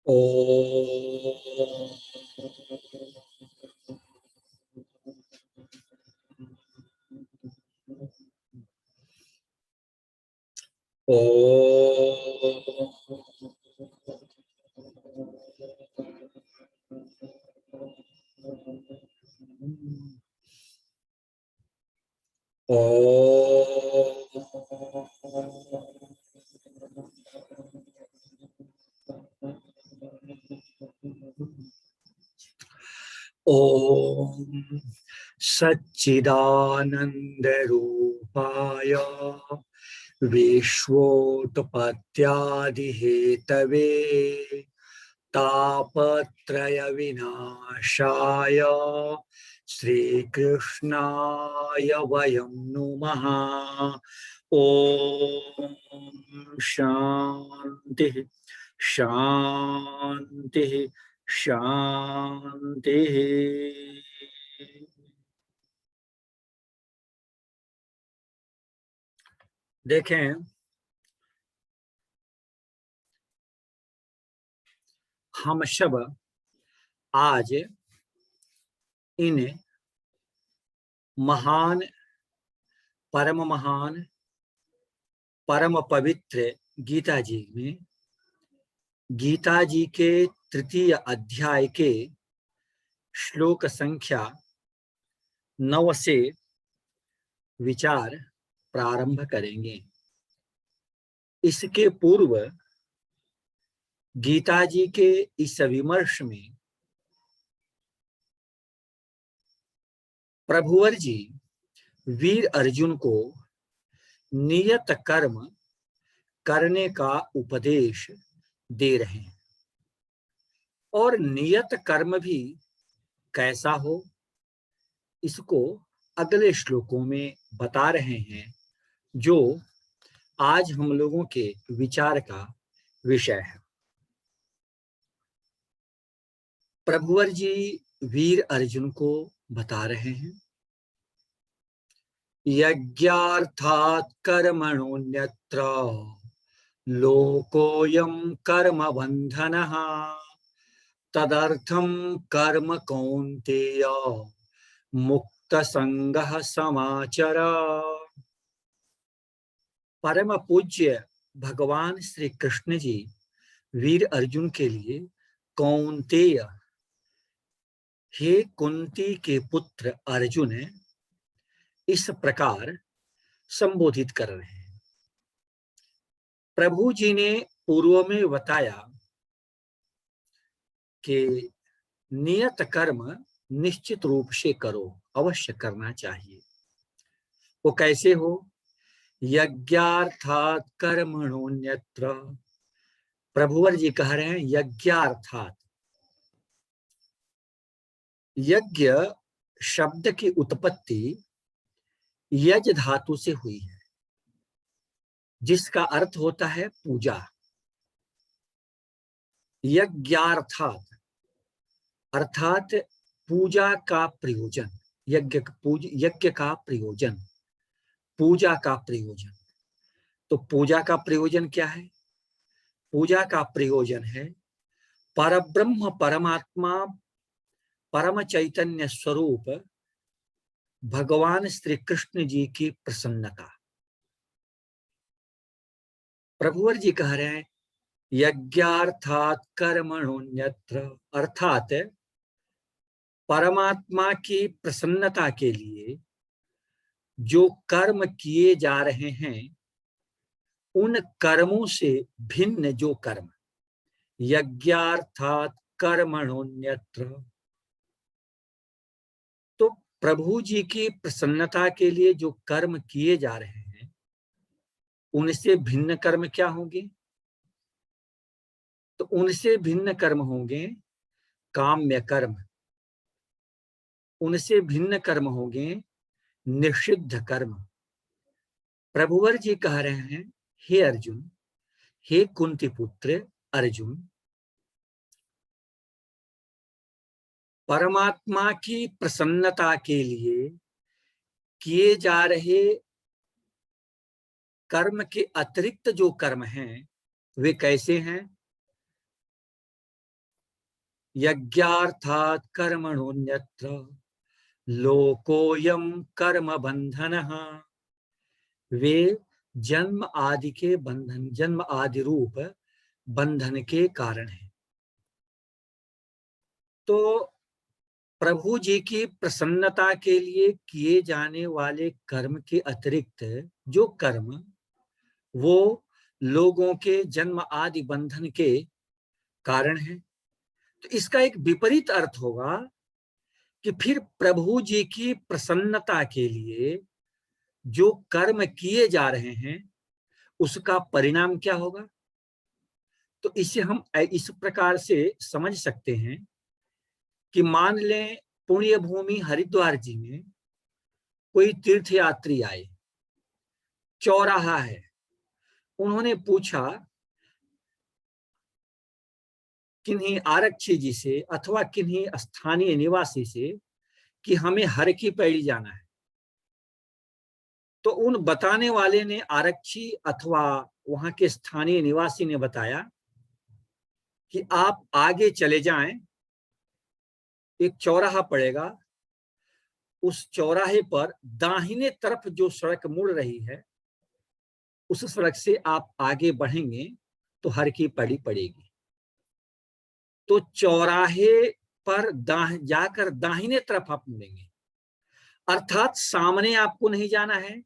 ओम ओम सच्चिदानंद रूपाय विश्वोत्पत्त्यादि Hathaway तापत्रय विनाशाय श्रीकृष्णाय वयं नुमः। ओम शांति शांति शांति। देखें, हम सब आज इन महान, परम महान, परम पवित्र गीता जी में गीता जी के तृतीय अध्याय के श्लोक संख्या 9 से विचार प्रारंभ करेंगे। इसके पूर्व गीता जी के इस विमर्श में प्रभुवर जी वीर अर्जुन को नियत कर्म करने का उपदेश दे रहे हैं और नियत कर्म भी कैसा हो, इसको अगले श्लोकों में बता रहे हैं, जो आज हम लोगों के विचार का विषय है। प्रभुवर जी वीर अर्जुन को बता रहे हैं, यज्ञार्थात् कर्मणोऽन्यत्र लोकोऽयं कर्म बन्धनः तदर्थं कर्म कौन्तेय मुक्त संगः समाचर। परम पूज्य भगवान श्री कृष्ण जी वीर अर्जुन के लिए कौन्तेय, हे कुंती के पुत्र अर्जुन, इस प्रकार संबोधित कर रहे हैं। प्रभु जी ने पूर्व में बताया कि नियत कर्म निश्चित रूप से करो, अवश्य करना चाहिए। वो कैसे हो? यज्ञार्थात् कर्मणोऽन्यत्र। प्रभुवर जी कह रहे हैं यज्ञार्थात्। यज्ञ शब्द की उत्पत्ति यज धातु से हुई है, जिसका अर्थ होता है पूजा। यज्ञार्थात् अर्थात पूजा का प्रयोजन, यज्ञ का प्रयोजन, पूजा का प्रयोजन। तो पूजा का प्रयोजन क्या है? पूजा का प्रयोजन है परब्रह्म परमात्मा परम चैतन्य स्वरूप भगवान श्री कृष्ण जी की प्रसन्नता। प्रभुवर जी कह रहे हैं यज्ञार्थात् कर्मणोऽन्यत्र, अर्थात परमात्मा की प्रसन्नता के लिए जो कर्म किए जा रहे हैं, उन कर्मों से भिन्न जो कर्म, यज्ञार्थात् कर्मणोऽन्यत्र। तो प्रभु जी की प्रसन्नता के लिए जो कर्म किए जा रहे हैं, उनसे भिन्न कर्म क्या होंगे? तो उनसे भिन्न कर्म होंगे काम्य कर्म, उनसे भिन्न कर्म होंगे निषिद्ध कर्म। प्रभुवर जी कह रहे हैं हे अर्जुन, हे कुंती पुत्र अर्जुन, परमात्मा की प्रसन्नता के लिए किए जा रहे कर्म के अतिरिक्त जो कर्म हैं, वे कैसे हैं? यज्ञार्थात् कर्मणोऽन्यत्र लोकोऽयं कर्म बंधनः। वे जन्म आदि के बंधन, जन्म आदि रूप बंधन के कारण है। तो प्रभु जी की प्रसन्नता के लिए किए जाने वाले कर्म के अतिरिक्त जो कर्म वो लोगों के जन्म आदि बंधन के कारण है, तो इसका एक विपरीत अर्थ होगा कि फिर प्रभु जी की प्रसन्नता के लिए जो कर्म किए जा रहे हैं उसका परिणाम क्या होगा। तो इसे हम इस प्रकार से समझ सकते हैं कि मान लें पुण्य भूमि हरिद्वार जी में कोई तीर्थयात्री आए, चौराहा है, उन्होंने पूछा किन्हीं आरक्षी जी से अथवा किन्हीं स्थानीय निवासी से कि हमें हर की पैड़ी जाना है। तो उन बताने वाले ने, आरक्षी अथवा वहां के स्थानीय निवासी ने बताया कि आप आगे चले जाएं, एक चौराहा पड़ेगा, उस चौराहे पर दाहिने तरफ जो सड़क मुड़ रही है उस सड़क से आप आगे बढ़ेंगे तो हर की पैड़ी पड़ेगी। तो चौराहे पर जाकर दाहिने तरफ आप मुड़ेंगे, अर्थात सामने आपको नहीं जाना है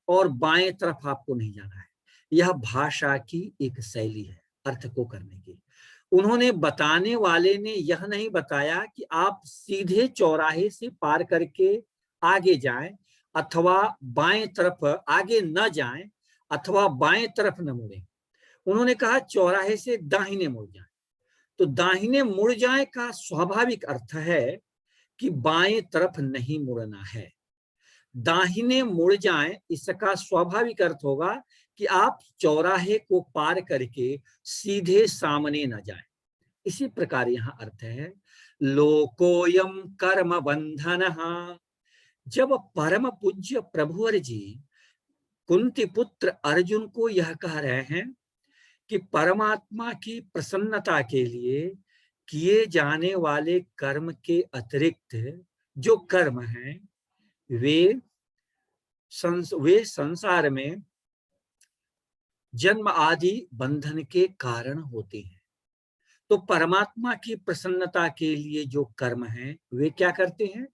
और बाएं तरफ आपको नहीं जाना है। यह भाषा की एक शैली है अर्थ को करने की। उन्होंने, बताने वाले ने यह नहीं बताया कि आप सीधे चौराहे से पार करके आगे जाएं अथवा बाएं तरफ आगे न जाएं अथवा बाएं तरफ न मुड़ें। उन्होंने कहा चौराहे से दाहिने मुड़ जाएं। तो दाहिने मुड़ जाएं का स्वाभाविक अर्थ है कि बाएं तरफ नहीं मुड़ना है। दाहिने मुड़ जाएं इसका स्वाभाविक अर्थ होगा कि आप चौराहे को पार करके सीधे सामने न जाएं। इसी प्रकार यहां अर्थ है लोकोयम कर्म बंधनः। जब परम पूज्य प्रभुवर जी कुंती पुत्र अर्जुन को यह कह रहे हैं कि परमात्मा की प्रसन्नता के लिए किए जाने वाले कर्म के अतिरिक्त जो कर्म हैं वे संसार में जन्म आदि बंधन के कारण होते हैं। तो परमात्मा की प्रसन्नता के लिए जो कर्म हैं वे क्या करते हैं।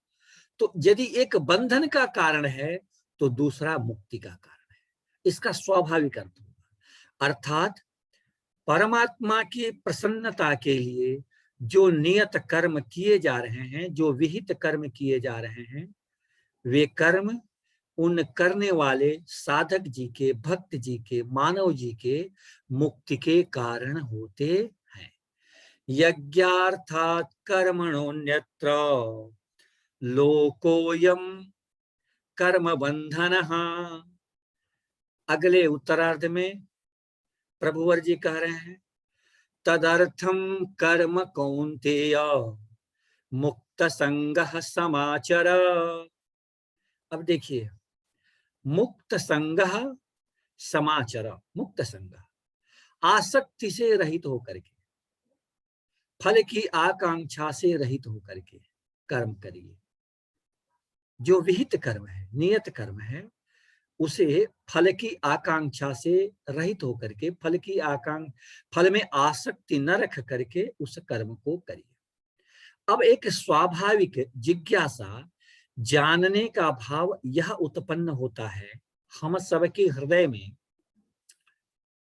तो यदि एक बंधन का कारण है तो दूसरा मुक्ति का कारण है। इसका स्वाभाविक अर्थ होगा। अर्थात परमात्मा की प्रसन्नता के लिए जो नियत कर्म किए जा रहे हैं, जो विहित कर्म किए जा रहे हैं, वे कर्म उन करने वाले साधक जी के, भक्त जी के, मानव जी के मुक्ति के कारण होते हैं। यज्ञार्थात् कर्मणोऽन्यत्र लोकोऽयं कर्म बंधनः। अगले उत्तरार्ध में प्रभुवर जी कह रहे हैं तदर्थम कर्म कौन्तेय मुक्त संगः समाचर। अब देखिए, मुक्त संगः समाचर, मुक्त संग आसक्ति से रहित होकर के, फल की आकांक्षा से रहित होकर के कर्म करिए। जो विहित कर्म है, नियत कर्म है, उसे फल की आकांक्षा से रहित होकर के, फल में आसक्ति न रख करके उस कर्म को करिए। अब एक स्वाभाविक जिज्ञासा, जानने का भाव यह उत्पन्न होता है हम सबके हृदय में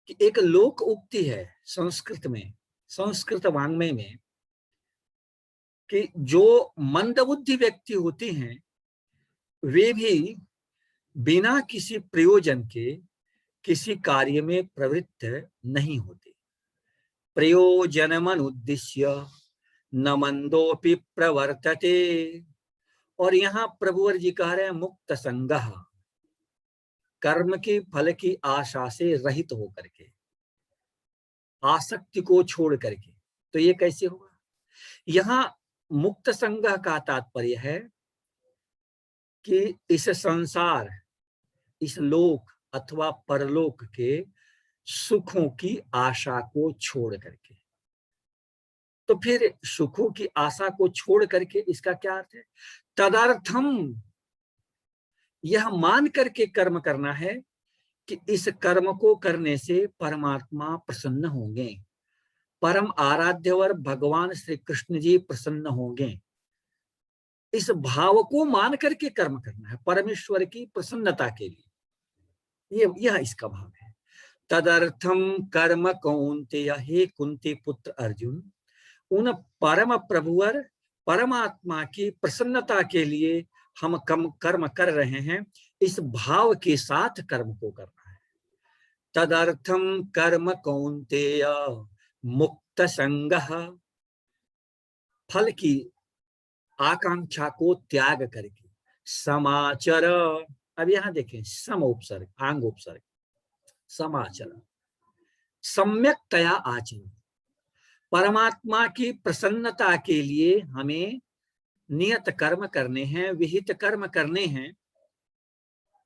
कि एक लोक उक्ति है संस्कृत में, संस्कृत वाङ्मय में, कि जो मंदबुद्धि व्यक्ति होते हैं वे भी बिना किसी प्रयोजन के किसी कार्य में प्रवृत्त नहीं होते। प्रयोजनमनुद्दिश्य न मंदोपि प्रवर्तते। और यहाँ प्रभुवर जी कह रहे हैं मुक्त संगः, कर्म के फल की आशा से रहित होकर के, आसक्ति को छोड़ करके। तो ये कैसे होगा। यहाँ मुक्त संगः का तात्पर्य है कि इस संसार, इस लोक अथवा परलोक के सुखों की आशा को छोड़ करके। तो फिर सुखों की आशा को छोड़ करके इसका क्या अर्थ है? तदर्थम, यह मान करके कर्म करना है कि इस कर्म को करने से परमात्मा प्रसन्न होंगे, परम आराध्यवर भगवान श्री कृष्ण जी प्रसन्न होंगे। इस भाव को मान करके कर्म करना है परमेश्वर की प्रसन्नता के लिए। यह इसका भाव है। तदर्थम कर्म कौन्तेय, हे कुंती पुत्र अर्जुन, उन परम प्रभुवर परमात्मा की प्रसन्नता के लिए हम कर्म कर रहे हैं। इस भाव के साथ कर्म को करना है। तदर्थम कर्म कौन्तेय मुक्त संगः, फल की आकांक्षा को त्याग करके समाचर। अब यहां देखें, सम उपसर्ग, आंग उपसर्ग, समाचर, सम्यकतया आचरण। परमात्मा की प्रसन्नता के लिए हमें नियत कर्म करने हैं, विहित कर्म करने हैं,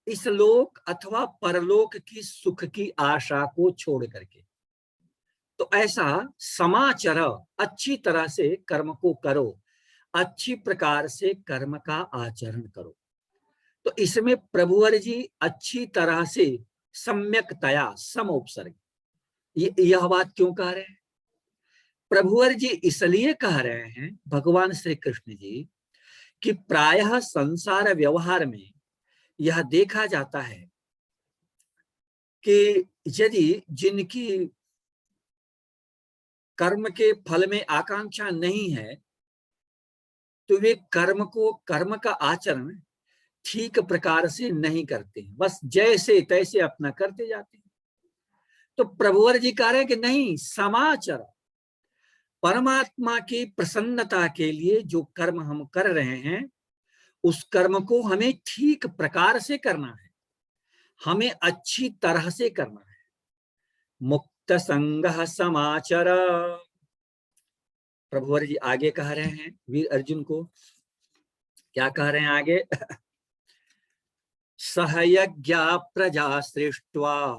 इस लोक अथवा परलोक की सुख की आशा को छोड़ करके। तो ऐसा समाचर, अच्छी तरह से कर्म को करो, अच्छी प्रकार से कर्म का आचरण करो। तो इसमें प्रभुवर जी अच्छी तरह से, सम्यकतया, सम उपसर्ग, यह बात क्यों कह रहे हैं? प्रभुवर जी इसलिए कह रहे हैं, भगवान श्री कृष्ण जी, कि प्रायः संसार व्यवहार में यह देखा जाता है कि यदि जिनकी कर्म के फल में आकांक्षा नहीं है, तो वे कर्म का आचरण ठीक प्रकार से नहीं करते हैं, बस जैसे तैसे अपना करते जाते हैं। तो प्रभुवर जी कह रहे हैं कि नहीं, समाचर, परमात्मा की प्रसन्नता के लिए जो कर्म हम कर रहे हैं, उस कर्म को हमें ठीक प्रकार से करना है, हमें अच्छी तरह से करना है। मुक्त संगः समाचर, प्रभुवर जी आगे कह रहे हैं वीर अर्जुन को, क्या कह रहे हैं आगे? सहयज्ञा प्रजा सृष्ट्वा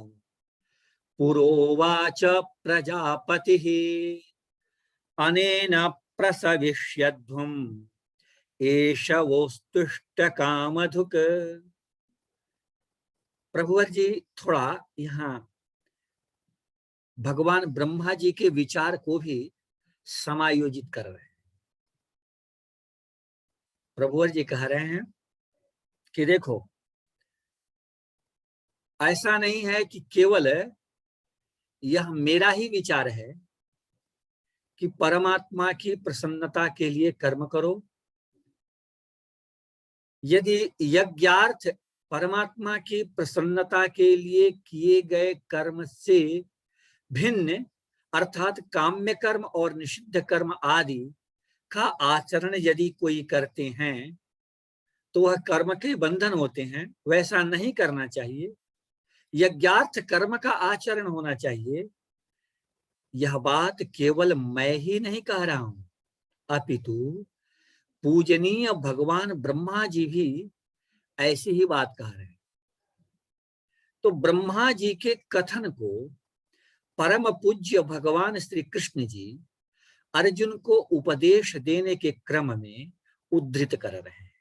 पुरोवाच प्रजापतिः, अनेन प्रसविष्यध्वम् एष वोस्तुष्ट कामधुक्। प्रभुवर जी थोड़ा यहाँ भगवान ब्रह्मा जी के विचार को भी समायोजित कर रहे हैं। प्रभुवर जी कह रहे हैं कि देखो, ऐसा नहीं है कि केवल यह मेरा ही विचार है कि परमात्मा की प्रसन्नता के लिए कर्म करो। यदि यज्ञार्थ परमात्मा की प्रसन्नता के लिए किए गए कर्म से भिन्न, अर्थात काम्य कर्म और निषिद्ध कर्म आदि का आचरण यदि कोई करते हैं, तो वह कर्म के बंधन होते हैं। वैसा नहीं करना चाहिए, यज्ञार्थ कर्म का आचरण होना चाहिए। यह बात केवल मैं ही नहीं कह रहा हूं, अपितु पूजनीय भगवान ब्रह्मा जी भी ऐसी ही बात कह रहे हैं। तो ब्रह्मा जी के कथन को परम पूज्य भगवान श्री कृष्ण जी अर्जुन को उपदेश देने के क्रम में उद्धृत कर रहे हैं।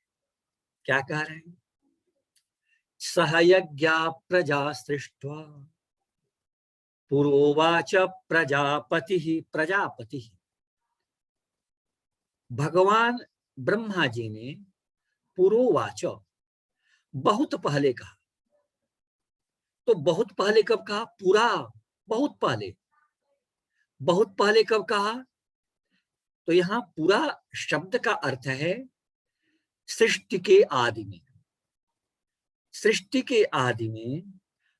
क्या कह रहे हैं? सहयज्ञा प्रजा सृष्ट्वा पुरोवाच प्रजापति, भगवान ब्रह्मा जी ने पुरोवाच, बहुत पहले कहा। तो बहुत पहले कब कहा? पूरा, बहुत पहले। बहुत पहले कब कहा? तो यहां पूरा शब्द का अर्थ है सृष्टि के आदि में। सृष्टि के आदि में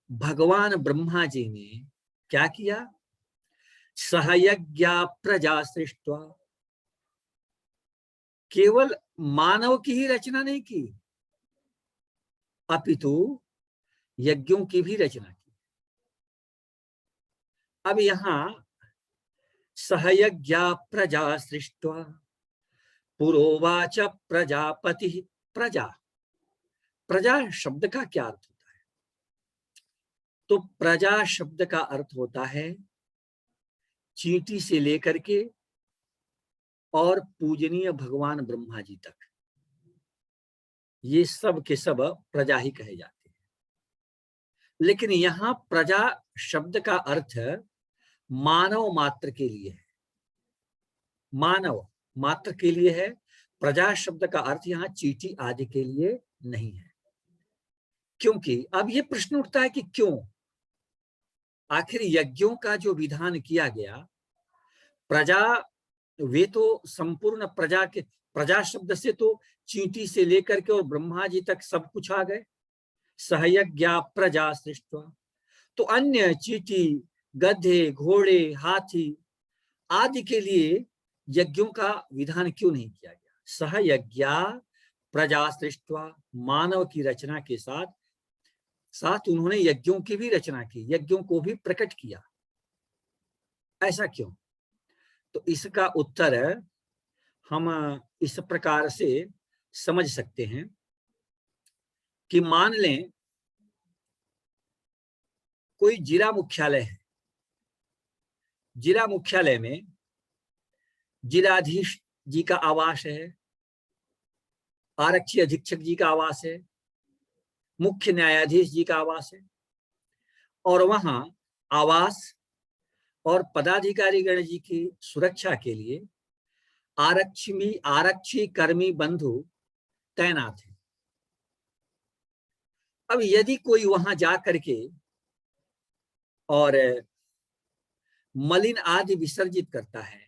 भगवान ब्रह्मा जी ने क्या किया? सहयज्ञा प्रजा सृष्ट्वा, केवल मानव की ही रचना नहीं की, अपितु यज्ञों की भी रचना की। अब यहां सहयज्ञा प्रजा सृष्ट्वा पुरोवाच प्रजापति, प्रजा, प्रजा शब्द का क्या अर्थ होता है? तो प्रजा शब्द का अर्थ होता है चींटी से लेकर के और पूजनीय भगवान ब्रह्मा जी तक, ये सब के सब प्रजा ही कहे जाते हैं। लेकिन यहां प्रजा शब्द का अर्थ मानव मात्र के लिए है, मानव मात्र के लिए है। प्रजा शब्द का अर्थ यहाँ चींटी आदि के लिए नहीं है। क्योंकि अब ये प्रश्न उठता है कि क्यों आखिर यज्ञों का जो विधान किया गया, प्रजा, वे तो संपूर्ण प्रजा के, प्रजा शब्द से तो चींटी से लेकर के और ब्रह्मा जी तक सब कुछ आ गए। सहयज्ञा प्रजा सृष्टवा, तो अन्य चींटी, गधे, घोड़े, हाथी आदि के लिए यज्ञों का विधान क्यों नहीं किया गया? सहयज्ञा प्रजा सृष्टवा, मानव की रचना के साथ साथ उन्होंने यज्ञों की भी रचना की, यज्ञों को भी प्रकट किया। ऐसा क्यों? तो इसका उत्तर हम इस प्रकार से समझ सकते हैं कि मान लें कोई जिला मुख्यालय है, जिला मुख्यालय में जिलाधीश जी का आवास है, आरक्षी अधीक्षक जी का आवास है, मुख्य न्यायाधीश जी का आवास है, और वहां आवास और पदाधिकारी गण जी की सुरक्षा के लिए आरक्षी कर्मी बंधु तैनात है। अब यदि कोई वहां जा करके और मलिन आदि विसर्जित करता है,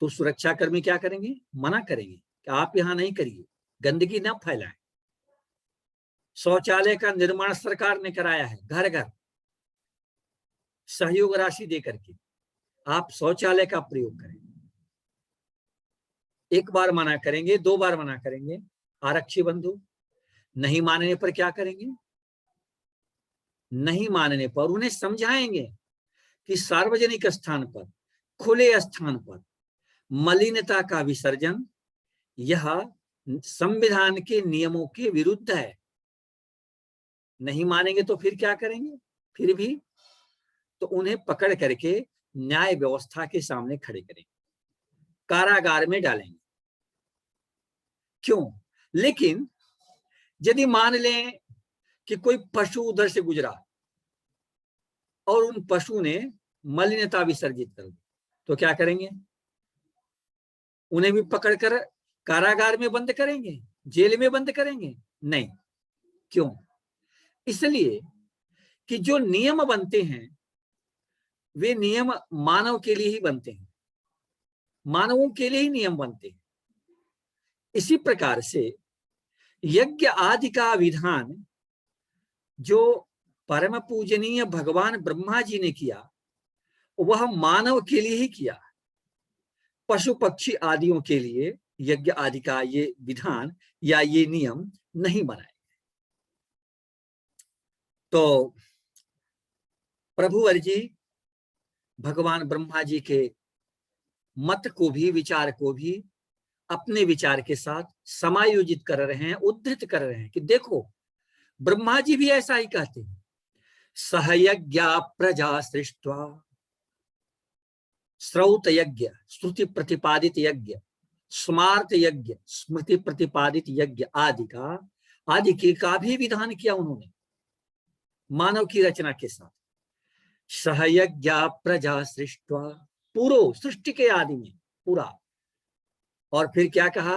तो सुरक्षा कर्मी क्या करेंगे? मना करेंगे कि आप यहां नहीं करिए, गंदगी न फैलाएं। शौचालय का निर्माण सरकार ने कराया है, घर घर सहयोग राशि देकर के आप शौचालय का प्रयोग करें। एक बार मना करेंगे, दो बार मना करेंगे, आरक्षी बंधु नहीं मानने पर क्या करेंगे? नहीं मानने पर उन्हें समझाएंगे कि सार्वजनिक स्थान पर, खुले स्थान पर मलिनता का विसर्जन यह संविधान के नियमों के विरुद्ध है। नहीं मानेंगे तो फिर क्या करेंगे? फिर भी तो उन्हें पकड़ करके न्याय व्यवस्था के सामने खड़े करेंगे, कारागार में डालेंगे। क्यों? लेकिन यदि मान लें कि कोई पशु उधर से गुजरा और उन पशु ने मलिनता विसर्जित कर दी, तो क्या करेंगे? उन्हें भी पकड़कर कारागार में बंद करेंगे, जेल में बंद करेंगे? नहीं। क्यों? इसलिए कि जो नियम बनते हैं वे नियम मानव के लिए ही बनते हैं, मानवों के लिए ही नियम बनते हैं। इसी प्रकार से यज्ञ आदि का विधान जो परम पूजनीय भगवान ब्रह्मा जी ने किया, वह मानव के लिए ही किया। पशु पक्षी आदियों के लिए यज्ञ आदि का ये विधान या ये नियम नहीं बनाए। तो प्रभुवर जी भगवान ब्रह्मा जी के मत को भी, विचार को भी अपने विचार के साथ समायोजित कर रहे हैं, उद्धृत कर रहे हैं कि देखो ब्रह्मा जी भी ऐसा ही कहते हैं, सहयज्ञा प्रजा सृष्ट्वा, श्रौत यज्ञ, श्रुति प्रतिपादित यज्ञ, स्मार्त यज्ञ, स्मृति प्रतिपादित यज्ञ आदि का भी विधान किया उन्होंने मानव की रचना के साथ। सहयज्ञा प्रजा सृष्ट्वा, पूरो सृष्टि के आदि में पूरा। और फिर क्या कहा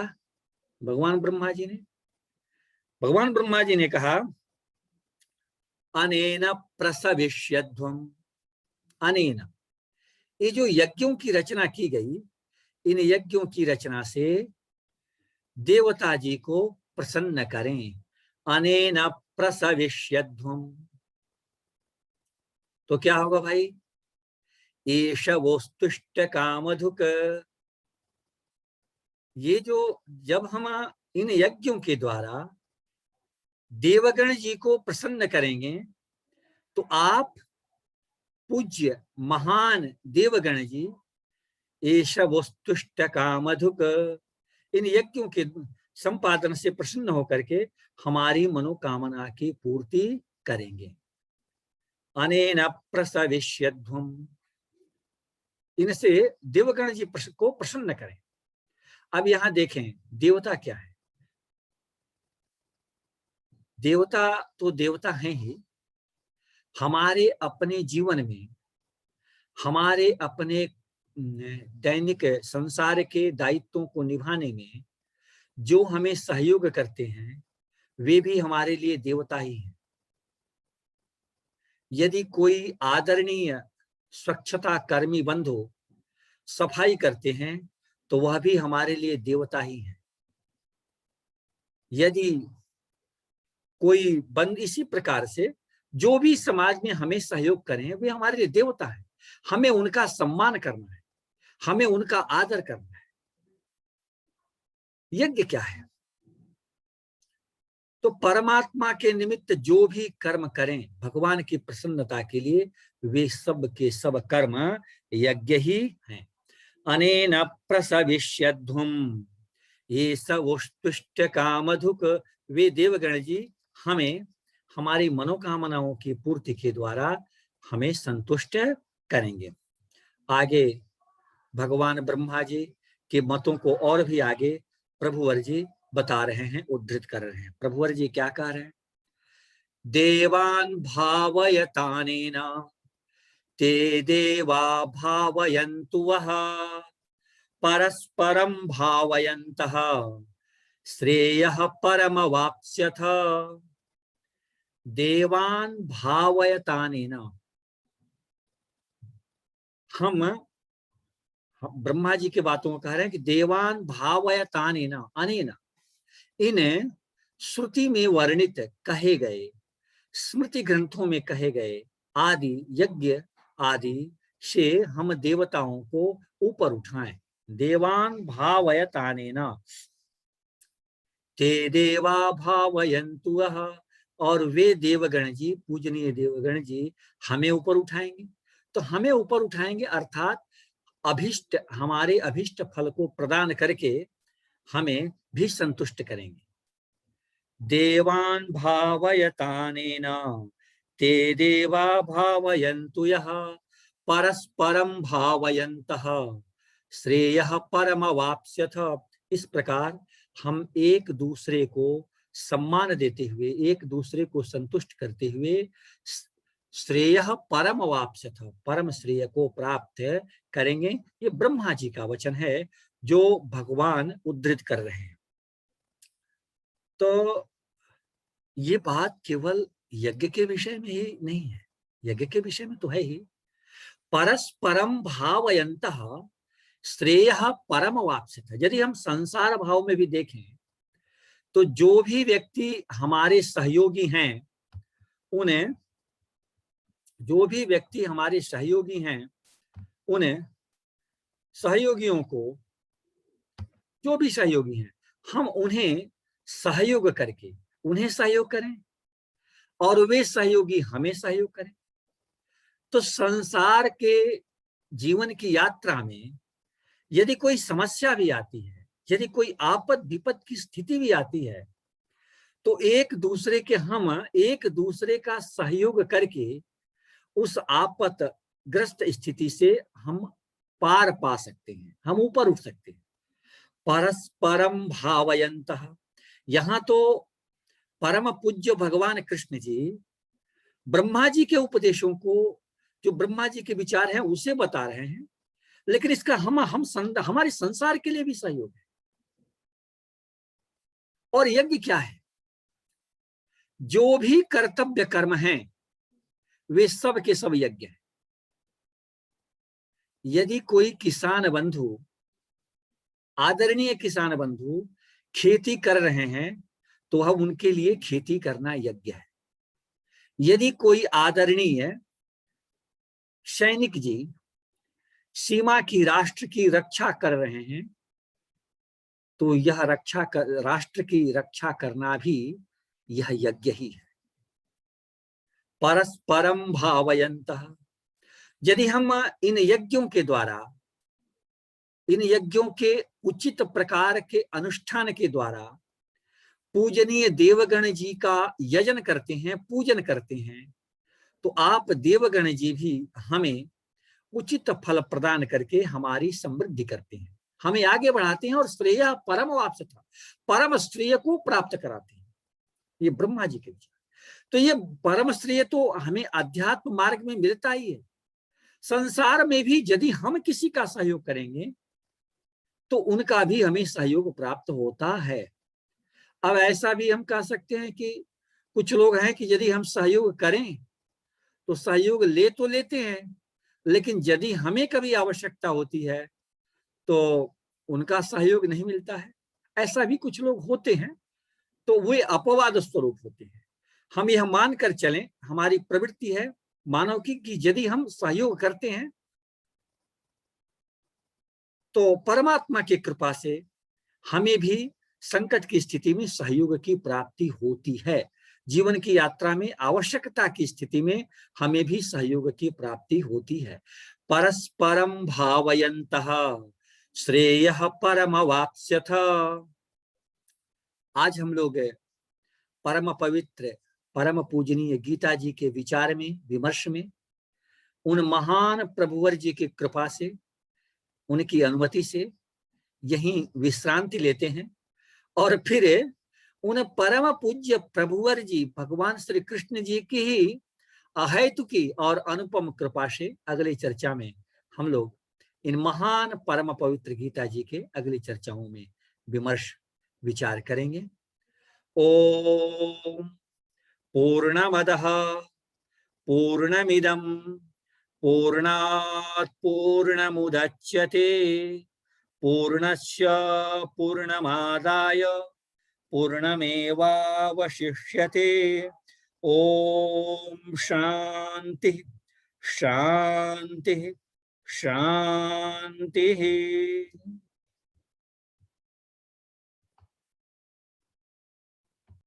भगवान ब्रह्मा जी ने? भगवान ब्रह्मा जी ने कहा अनेन प्रसविष्यध्वम, अनेन, ये जो यज्ञों की रचना की गई, इन यज्ञों की रचना से देवता जी को प्रसन्न करें। अनेन प्रसविष्यध्वम, तो क्या होगा भाई? एष वोस्तुष्ट कामधुक, ये जो जब हम इन यज्ञों के द्वारा देवगण जी को प्रसन्न करेंगे, तो आप पूज्य महान देवगण जी एष वस्तुष्ट कामधुक, इन यज्ञों के संपादन से प्रसन्न होकर के हमारी मनोकामना की पूर्ति करेंगे। अनेन प्रसविष्यध्वम, इनसे देवगण जी को प्रसन्न करें। अब यहां देखें देवता क्या है। देवता तो देवता हैं ही, हमारे अपने जीवन में, हमारे अपने दैनिक संसार के दायित्वों को निभाने में जो हमें सहयोग करते हैं वे भी हमारे लिए देवता ही हैं। यदि कोई आदरणीय स्वच्छता कर्मी बंधु सफाई करते हैं तो वह भी हमारे लिए देवता ही है। यदि कोई बंद इसी प्रकार से जो भी समाज में हमें सहयोग करें वे हमारे लिए देवता है। हमें उनका सम्मान करना है, हमें उनका आदर करना है। यज्ञ क्या है? तो परमात्मा के निमित्त जो भी कर्म करें भगवान की प्रसन्नता के लिए, वे सब के सब कर्म यज्ञ ही हैं। अनेन प्रसविष्यध्वम ये सवुष्टुष्ट कामधुक। वे देवगण जी हमें हमारी मनोकामनाओं की पूर्ति के द्वारा हमें संतुष्ट करेंगे। आगे भगवान ब्रह्मा जी के मतों को और भी आगे प्रभुवर जी बता रहे हैं, उद्धृत कर रहे हैं। प्रभुवर जी क्या कह रहे हैं? देवान भावयतानेन ते देवा भावयन्तु वः परस्परं भावयन्तः श्रेयः परमवाप्स्यथ। देवान भावयतानेन, हम ब्रह्मा जी के बातों को कह रहे हैं कि देवान भावयतानेन, अनेन, इन श्रुति में वर्णित कहे गए, स्मृति ग्रंथों में कहे गए आदि यज्ञ आदि से हम देवताओं को ऊपर उठाएं। देवान भावयतानेन ते देवा भावयन्तु वः, और वे देवगण जी, पूजनीय देवगण जी हमें ऊपर उठाएंगे। तो हमें ऊपर उठाएंगे अर्थात अभिष्ट, हमारे अभिष्ट फल को प्रदान करके हमें भी संतुष्ट करेंगे। देवान भावयतानेन ते देवा भावयन्तु यः परस्परं भावयन्तः श्रेयः परमवाप्स्यथ। इस प्रकार हम एक दूसरे को सम्मान देते हुए, एक दूसरे को संतुष्ट करते हुए श्रेयः परमवाप्स्यथ, परम श्रेय को प्राप्त करेंगे। ये ब्रह्मा जी का वचन है जो भगवान उद्धृत कर रहे हैं। तो ये बात केवल यज्ञ के विषय में ही नहीं है, यज्ञ के विषय में तो है ही। परस्परम भावयन्तः श्रेयः परमवाप्स्यथ। यदि हम संसार भाव में भी देखें तो जो भी व्यक्ति हमारे सहयोगी हैं, उन्हें, जो भी व्यक्ति हमारे सहयोगी हैं, उन्हें सहयोगियों को, जो भी सहयोगी हैं, हम उन्हें सहयोग करके उन्हें सहयोग करें और वे सहयोगी हमें सहयोग करें। तो संसार के जीवन की यात्रा में यदि कोई समस्या भी आती है, यदि कोई आपद विपद की स्थिति भी आती है, तो एक दूसरे के, हम एक दूसरे का सहयोग करके उस आपदग्रस्त स्थिति से हम पार पा सकते हैं, हम ऊपर उठ सकते हैं। परस्परम भावयन्तः, यहां तो परम पूज्य भगवान कृष्ण जी ब्रह्मा जी के उपदेशों को, जो ब्रह्मा जी के विचार हैं उसे बता रहे हैं, लेकिन इसका हमारे संसार के लिए भी सहयोग है। और यज्ञ क्या है? जो भी कर्तव्य कर्म हैं वे सब के सब यज्ञ हैं। यदि कोई किसान बंधु, आदरणीय किसान बंधु खेती कर रहे हैं तो हम उनके लिए खेती करना यज्ञ है। यदि कोई आदरणीय सैनिक जी सीमा की, राष्ट्र की रक्षा कर रहे हैं तो यह राष्ट्र की रक्षा करना भी यह यज्ञ ही है। परस्परम भावयन्तः, यदि हम इन यज्ञों के द्वारा, इन यज्ञों के उचित प्रकार के अनुष्ठान के द्वारा पूजनीय देवगण जी का यजन करते हैं, पूजन करते हैं, तो आप देवगण जी भी हमें उचित फल प्रदान करके हमारी समृद्धि करते हैं, हमें आगे बढ़ाते हैं और श्रेय परम वाप्स्यथ, परम श्रेय को प्राप्त कराते हैं। ये ब्रह्मा जी के विचार। तो ये परम श्रेय तो हमें अध्यात्म मार्ग में मिलता ही है। संसार में भी यदि हम किसी का सहयोग करेंगे तो उनका भी हमें सहयोग प्राप्त होता है। अब ऐसा भी हम कह सकते हैं कि कुछ लोग हैं कि यदि हम सहयोग करें तो सहयोग ले तो लेते हैं, लेकिन यदि हमें कभी आवश्यकता होती है तो उनका सहयोग नहीं मिलता है। ऐसा भी कुछ लोग होते हैं, तो वे अपवाद स्वरूप होते हैं। हम यह मानकर चलें, हमारी प्रवृत्ति है मानव की कि यदि हम सहयोग करते हैं तो परमात्मा की कृपा से हमें भी संकट की स्थिति में सहयोग की प्राप्ति होती है। जीवन की यात्रा में आवश्यकता की स्थिति में हमें भी सहयोग की प्राप्ति होती है। परस्परम भावयन्तः श्रेयः परमवाप्स्यथ। आज हम लोग परम पवित्र परम पूजनीय गीता जी के विचार में, विमर्श में, उन महान प्रभुवर जी की कृपा से, उनकी अनुमति से यहीं विश्रांति लेते हैं और फिर उन परम पूज्य प्रभुवर जी भगवान श्री कृष्ण जी की ही अहेतुकी और अनुपम कृपा से अगली चर्चा में हम लोग इन महान परम पवित्र गीता जी के अगली चर्चाओं में विमर्श विचार करेंगे। ओम पूर्णमदः पूर्णमिदं पूर्णात् पूर्णमुदच्यते पूर्णस्य पूर्णमादाय पूर्णमेवावशिष्यते। ओम शांति शांति शांति।